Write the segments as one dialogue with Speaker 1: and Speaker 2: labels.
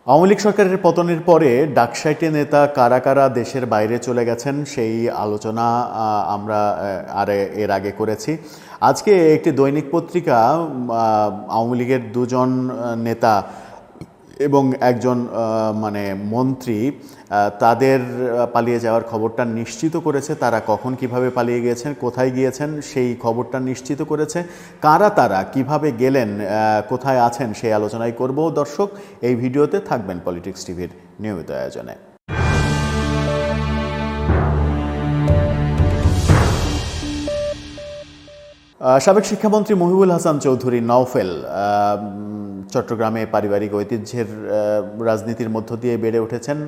Speaker 1: আওয়ামী লীগ সরকারের পতনের পরে ডাকসাইটে নেতা কারা কারা দেশের বাইরে চলে গেছেন সেই আলোচনা আমরা এর আগে করেছি। আজকে একটি দৈনিক পত্রিকা আওয়ামী লীগের দুজন নেতা এবং একজন মন্ত্রী তাদের পালিয়ে যাওয়ার খবরটা নিশ্চিত করেছে। তারা কখন কিভাবে পালিয়ে গিয়েছেন, কোথায় গিয়েছেন সেই খবরটা নিশ্চিত করেছে। কারা তারা, কিভাবে গেলেন, কোথায় আছেন সেই আলোচনাই করব। দর্শক, এই ভিডিওতে থাকবেন পলিটিক্স টিভির নিয়মিত আয়োজনে। সাবেক শিক্ষামন্ত্রী মহিবুল হাসান চৌধুরী নওফেল চট্টগ্রামে পারিবারিক ঐতিহ্যের রাজনীতির মধ্য দিয়ে বেড়ে উঠেছেন।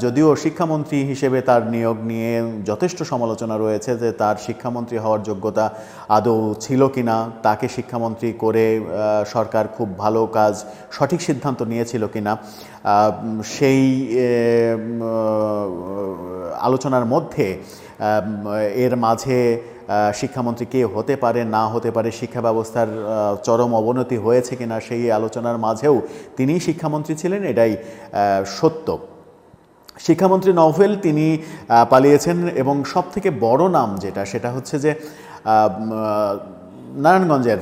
Speaker 1: যদিও শিক্ষামন্ত্রী হিসেবে তার নিয়োগ নিয়ে যথেষ্ট সমালোচনা রয়েছে যে তার শিক্ষামন্ত্রী হওয়ার যোগ্যতা আদৌ ছিল কিনা, তাকে শিক্ষামন্ত্রী করে সরকার খুব ভালো কাজ, সঠিক সিদ্ধান্ত নিয়েছিল কিনা, সেই আলোচনার মধ্যে এর মাঝে শিক্ষামন্ত্রী কে হতে পারে না হতে পারে, শিক্ষা ব্যবস্থার চরম অবনতি হয়েছে কিনা সেই আলোচনার মাঝেও তিনি শিক্ষামন্ত্রী ছিলেন, এটাই সত্য। শিক্ষামন্ত্রী নওফেল তিনি পালিয়েছেন এবং সবথেকে বড় নাম যেটা, সেটা হচ্ছে যে নারায়ণগঞ্জের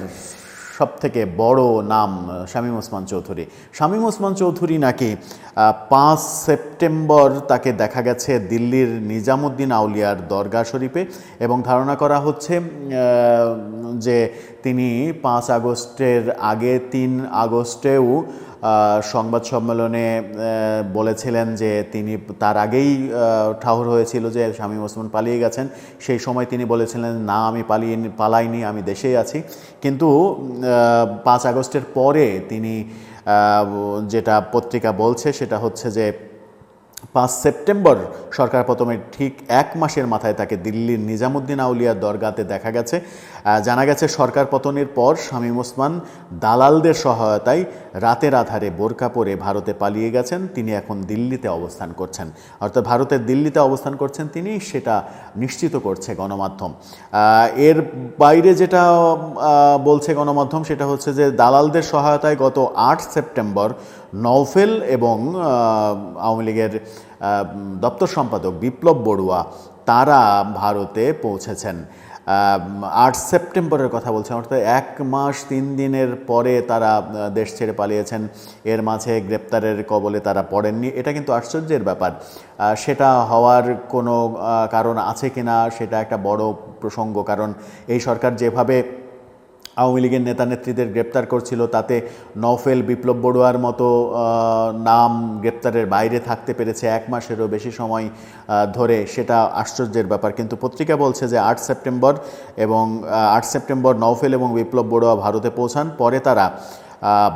Speaker 1: সবথেকে বড় নাম শামীম ওসমান চৌধুরী। শামীম ওসমান চৌধুরী নাকি 5 সেপ্টেম্বর তাকে দেখা গেছে দিল্লির নিজামুদ্দিন আউলিয়ার দরগা শরীফে, এবং ধারণা করা হচ্ছে যে তিনি 5 আগস্টের আগে 3 আগস্টেও সংবাদ সম্মেলনে বলেছিলেন যে তিনি তার আগেই ঠাহর হয়েছিল যে শামীম ওসমান পালিয়ে গেছেন। সেই সময় তিনি বলেছিলেন, না আমি পালাইনি, আমি দেশেই আছি। কিন্তু 5 আগস্টের পরে তিনি যেটা পত্রিকা বলছে সেটা হচ্ছে যে 5 সেপ্টেম্বর সরকার পতনের ঠিক 1 মাসের মাথায় তাকে দিল্লির নিজামুদ্দিন আউলিয়ার দরগাতে দেখা গেছে। জানা গেছে সরকার পতনের পর শামীম ওসমান দালালদের সহায়তায় রাতের আধারে বোরকা পরে ভারতে পালিয়ে গেছেন। তিনি এখন দিল্লিতে অবস্থান করছেন, অর্থাৎ ভারতের দিল্লিতে অবস্থান করছেন তিনি, সেটা নিশ্চিত করছে গণমাধ্যম। এর বাইরে যেটা বলছে গণমাধ্যম সেটা হচ্ছে যে দালালদের সহায়তায় গত 8 সেপ্টেম্বর নওফেল এবং আওয়ামী লীগের দপ্তর সম্পাদক বিপ্লব বড়ুয়া তারা ভারতে পৌঁছেছেন। 8 সেপ্টেম্বরের কথা বলছেন, অর্থাৎ 1 মাস 3 দিনের পরে তারা দেশ ছেড়ে পালিয়েছেন। এর মাঝে গ্রেপ্তারের কবলে তারা পড়েননি, এটা কিন্তু আশ্চর্যের ব্যাপার। সেটা হওয়ার কোনো কারণ আছে কিনা সেটা একটা বড় প্রসঙ্গ, কারণ এই সরকার যেভাবে আওয়ামী লীগের নেতা নেত্রীদের গ্রেপ্তার করছিল তাতে নওফেল, বিপ্লব বড়ুয়ার মতো নাম গ্রেপ্তারের বাইরে থাকতে পেরেছে 1 মাসেরও বেশি সময় ধরে, সেটা আশ্চর্যের ব্যাপার। কিন্তু পত্রিকা বলছে যে 8 সেপ্টেম্বর এবং 8 সেপ্টেম্বর নওফেল এবং বিপ্লব বড়ুয়া ভারতে পৌঁছান। পরে তারা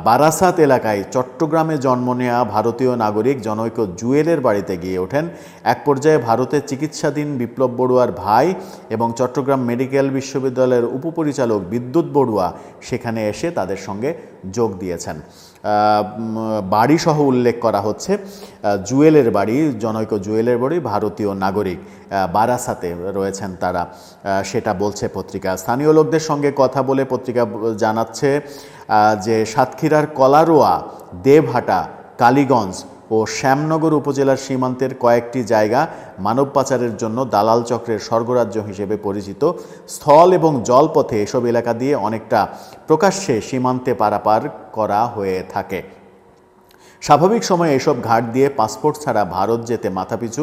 Speaker 1: বারাসাত এলাকায় চট্টগ্রামে জন্ম নেওয়া ভারতীয় নাগরিক জনৈক জুয়েলের বাড়িতে গিয়ে ওঠেন। এক পর্যায়ে ভারতে চিকিৎসাধীন বিপ্লব বড়ুয়ার ভাই এবং চট্টগ্রাম মেডিকেল বিশ্ববিদ্যালয়ের উপপরিচালক বিদ্যুৎ বড়ুয়া সেখানে এসে তাদের সঙ্গে যোগ দিয়েছেন। বাড়িসহ উল্লেখ করা হচ্ছে জুয়েলের বাড়ি, জনৈক জুয়েলের বাড়ি, ভারতীয় নাগরিক, বারাসাতে রয়েছেন তারা, সেটা বলছে পত্রিকা। স্থানীয় লোকদের সঙ্গে কথা বলে পত্রিকা জানাচ্ছে যে সাতক্ষীরার কলারোয়া, দেবহাটা, কালীগঞ্জ ও শ্যামনগর উপজেলার সীমান্তের কয়েকটি জায়গা মানব পাচারের জন্য দালাল চক্রের স্বর্গরাজ্য হিসেবে পরিচিত। স্থল এবং জলপথে এসব এলাকা দিয়ে অনেকটা প্রকাশ্যে সীমান্তে পারাপার করা হয়ে থাকে। স্বাভাবিক সময়ে এসব ঘাট দিয়ে পাসপোর্ট ছাড়া ভারত যেতে মাথাপিছু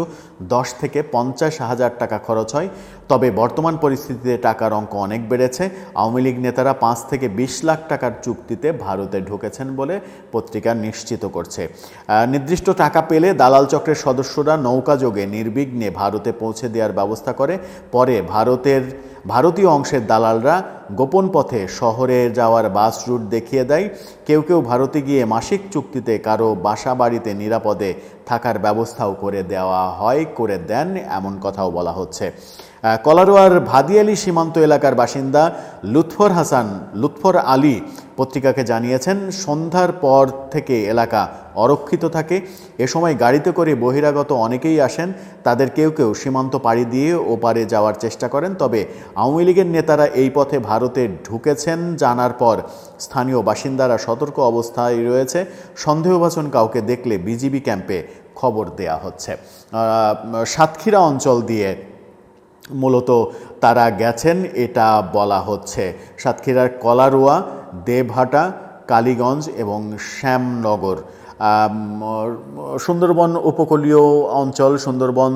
Speaker 1: 10 থেকে 50 হাজার টাকা খরচ হয়। তবে বর্তমান পরিস্থিতিতে টাকার অঙ্ক অনেক বেড়েছে। আওয়ামী লীগ নেতারা 5 থেকে 20 লাখ টাকার চুক্তিতে ভারতে ঢুকেছেন বলে পত্রিকা নিশ্চিত করছে। নির্দিষ্ট টাকা পেলে দালাল চক্রের সদস্যরা নৌকাযোগে নির্বিঘ্নে ভারতে পৌঁছে দেওয়ার ব্যবস্থা করে। পরে ভারতীয় অংশের দালালরা গোপন পথে শহরে যাওয়ার বাস রুট দেখিয়ে দেয়। কেউ কেউ ভারতে গিয়ে মাসিক চুক্তিতে কারো বাসা বাড়িতে নিরাপদে থাকার ব্যবস্থাও করে দেন, এমন কথাও বলা হচ্ছে। কলারোয়ার ভাদিয়ালি সীমান্ত এলাকার বাসিন্দা লুৎফর আলী পত্রিকাকে জানিয়েছেন, সন্ধ্যার পর থেকে এলাকা অরক্ষিত থাকে। এ সময় গাড়িতে করে বহিরাগত অনেকেই আসেন। তাদের কেউ কেউ সীমান্ত পাড়ি দিয়ে ওপারে যাওয়ার চেষ্টা করেন। তবে আওয়ামী লীগের নেতারা এই পথে ভারতে ঢুকেছেন জানার পর স্থানীয় বাসিন্দারা সতর্ক অবস্থায় রয়েছে। সন্দেহভাজন কাউকে দেখলে বিজিবি ক্যাম্পে খবর দেয়া হচ্ছে। সাতক্ষীরা অঞ্চল দিয়ে মূলত তারা গেছেন এটা বলা হচ্ছে। সাতক্ষীরার কলারোয়া, দেবহাটা, কালীগঞ্জ এবং শ্যামনগর, সুন্দরবন উপকূলীয় অঞ্চল, সুন্দরবন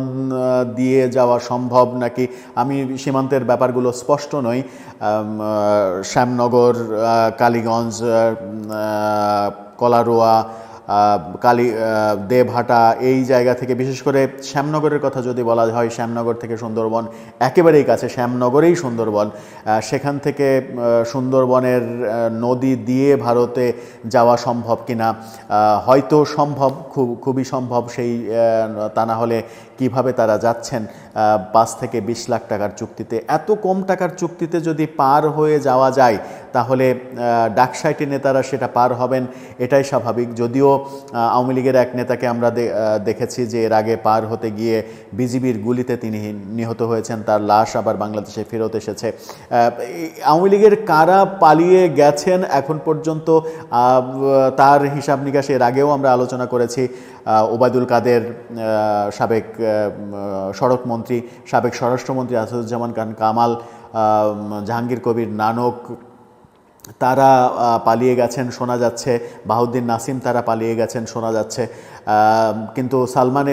Speaker 1: দিয়ে যাওয়া সম্ভব নাকি আমি সীমান্তের ব্যাপারগুলো স্পষ্ট নই। শ্যামনগর, কালীগঞ্জ, কলারোয়া, দেবহাটা এই জায়গা থেকে, বিশেষ করে শ্যামনগরের কথা যদি বলা হয়, শ্যামনগর থেকে সুন্দরবন একেবারেই কাছে, শ্যামনগরেই সুন্দরবন। সেখান থেকে সুন্দরবনের নদী দিয়ে ভারতে যাওয়া সম্ভব কিনা, হয়তো সম্ভব, খুবই সম্ভব। তা না হলে কিভাবে তারা যাচ্ছেন 5 থেকে 20 লাখ টাকার চুক্তিতে? এত কম টাকার চুক্তিতে যদি পার হয়ে যাওয়া যায় তাহলে ডাকসাইটি নেতারা সেটা পার হবেন, এটাই স্বাভাবিক। যদিও আওয়ামী লীগের এক নেতাকে আমরা দেখেছি যে এর আগে পার হতে গিয়ে বিজিবির গুলিতে তিনি নিহত হয়েছেন, তার লাশ আবার বাংলাদেশে ফেরত এসেছে। আওয়ামী লীগের কারা পালিয়ে গেছেন এখন পর্যন্ত তার হিসাব নিকাশ এর আগেও আমরা আলোচনা করেছি। ওবায়দুল কাদের, সাবেক সড়ক মন্ত্রী, সাবেক স্বরাষ্ট্রমন্ত্রী আসাদুজ্জামান খান কামাল, জাহাঙ্গীর কবির নানক, তারা পালিয়ে গেছেন শোনা যাচ্ছে। বাহাউদ্দিন নাসিম তারা পালিয়ে গেছেন শোনা যাচ্ছে। কিন্তু সালমান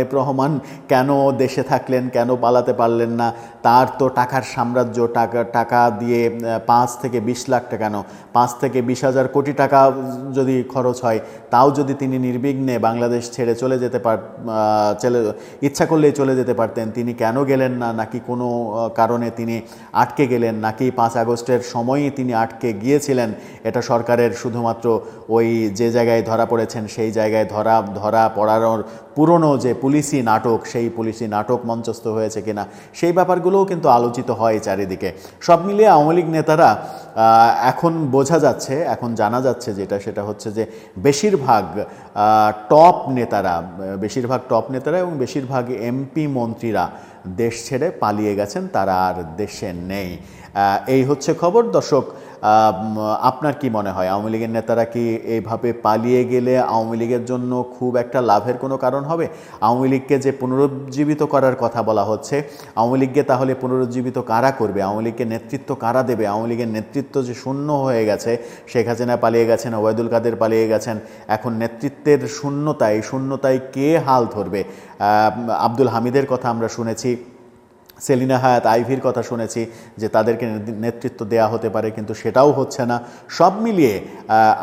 Speaker 1: এফ রহমান কেন দেশে থাকলেন, কেন পালাতে পারলেন না? তার তো টাকার সাম্রাজ্য, টাকা দিয়ে 5 থেকে 20 লাখ টাকা, কেন 5 থেকে 20,000 কোটি টাকা যদি খরচ হয়, তাও যদি তিনি নির্বিঘ্নে বাংলাদেশ ছেড়ে চলে যেতে ইচ্ছা করলেই চলে যেতে পারতেন, তিনি কেন গেলেন না? নাকি কোনো কারণে তিনি আটকে গেলেন, নাকি 5 আগস্টের সময়ই তিনি আটকে গিয়েছিলেন? এটা সরকারের শুধুমাত্র ওই যে জায়গায় ধরা পড়েছেন সেই জায়গায় ধরা পড়ানোর পুরনো যে পুলিশি নাটক, সেই পুলিশি নাটক মঞ্চস্থ হয়েছে কিনা, সেই ব্যাপারগুলোও কিন্তু আলোচিত হয় চারিদিকে। সব মিলিয়ে আওয়ামী লীগ নেতারা এখন বোঝা যাচ্ছে, এখন জানা যাচ্ছে সেটা হচ্ছে যে বেশিরভাগ টপ নেতারা এবং বেশিরভাগ এমপি মন্ত্রীরা দেশ ছেড়ে পালিয়ে গেছেন, তারা আর দেশে নেই। এই হচ্ছে খবর। দর্শক, আপনার কি মনে হয়, আওয়ামী লীগের নেতারা কি এইভাবে পালিয়ে গেলে আওয়ামী লীগের জন্য খুব একটা লাভের কোনো কারণ হবে? আওয়ামী লীগকে যে পুনরুজ্জীবিত করার কথা বলা হচ্ছে, আওয়ামী লীগকে তাহলে পুনরুজ্জীবিত কারা করবে? আওয়ামী লীগকে নেতৃত্ব কারা দেবে? আওয়ামী লীগের নেতৃত্ব যে শূন্য হয়ে গেছে, শেখ হাসিনা পালিয়ে গেছেন, ওবায়দুল কাদের পালিয়ে গেছেন, এখন নেতৃত্বের শূন্যতায় কে হাল ধরবে? আব্দুল হামিদের কথা আমরা শুনেছি, সেলিনা হায়াত আইভির কথা শুনেছি যে তাদেরকে নেতৃত্ব দেয়া হতে পারে, কিন্তু সেটাও হচ্ছে না। সব মিলিয়ে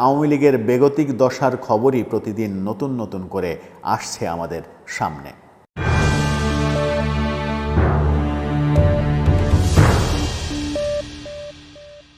Speaker 1: আওয়ামী লীগের বেগতিক দশার খবরই প্রতিদিন নতুন করে আসছে আমাদের সামনে।